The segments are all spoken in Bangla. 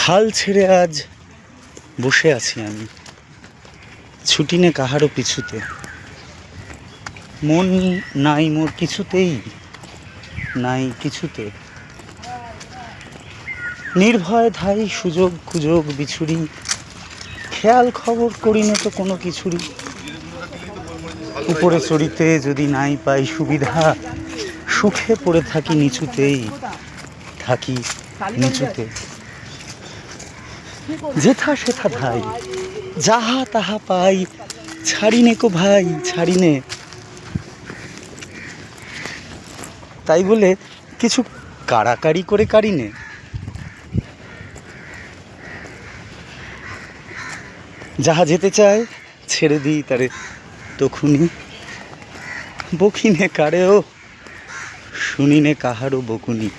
হাল ছেড়ে আজ বসে আছি আমি, ছুটি নে কাহারও পিছুতে। মন নাই মোর কিছুতেই, নাই কিছুতে। নির্ভয় ধাই সুযোগ কুযোগ বিছুরি, খেয়াল খবর করি না তো কোনো কিছুরই। উপরে চড়িতে যদি নাই পাই সুবিধা, সুখে পড়ে থাকি নিচুতেই, থাকি নিচুতে। যেথা সেথা ধাই, যাহা তাহা পাই, ছাড়িনে কো ভাই ছাড়িনে। তাই বলে কিছু কাড়াকাড়ি করে কাড়িনে। যাহা যেতে চায় ছেড়ে দিই তারে তখুনি। বকিনে কারেও, শুনিনে কাহারও বকুনি।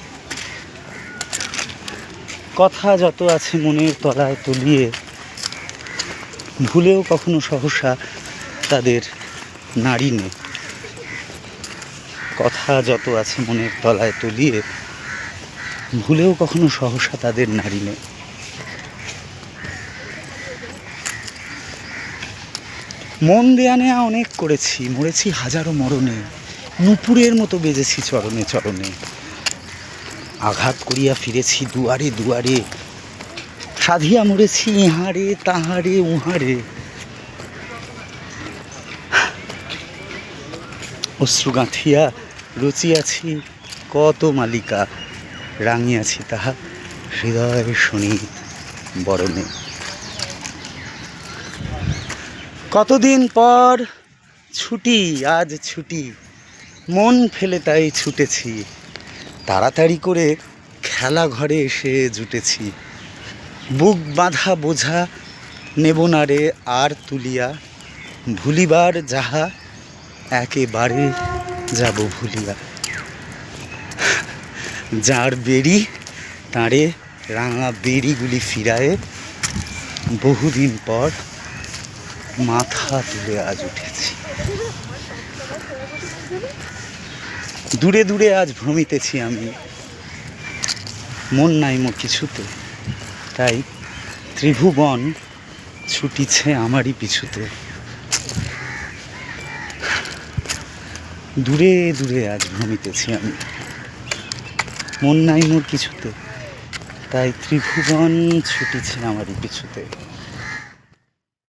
কথা যত আছে মনের তলায় তলিয়ে, ভুলেও কখনো সহসা তাদের নাড়িনে। কথা যত আছে মনের তলায় তলিয়ে, ভুলেও কখনো সহসা তাদের নাড়িনে। মন দেয়া নেয়া অনেক করেছি, মরেছি হাজারো মরণে, নুপুরের মতো বেজেছি চরণে চরণে। আঘাত করিয়া ফিরেছি দুয়ারে দুয়ারে, সাধিয়া মরেছি ইহারে তাহারে উহারে। অশ্রু গাঁথিয়া রচিয়াছি কত মালিকা, রাঙিয়াছি তাহা হৃদয় শোনিত বরণে। কতদিন পর ছুটি, আজ ছুটি, মন ফেলে তাই ছুটেছি। তাড়াতাড়ি করে খেলা ঘরে এসে জুটেছি। বুক বাঁধা বোঝা নেব না রে আর তুলিয়া, ভুলিবার যাহা একেবারে যাব ভুলিয়া। যার বেড়ি তাঁরে রাঙা বেড়িগুলি ফিরায়ে, বহুদিন পর মাথা তুলে আজ উঠেছি। দূরে দূরে আজ ভ্রমিতেছি আমি, মন নাই মোর কিছুতে। তাই ত্রিভুবন ছুটিছে আমারই পিছুতে। দূরে দূরে আজ ভ্রমিতেছি আমি, মন নাই মোর কিছুতে। তাই ত্রিভুবন ছুটিছে আমারই পিছুতে।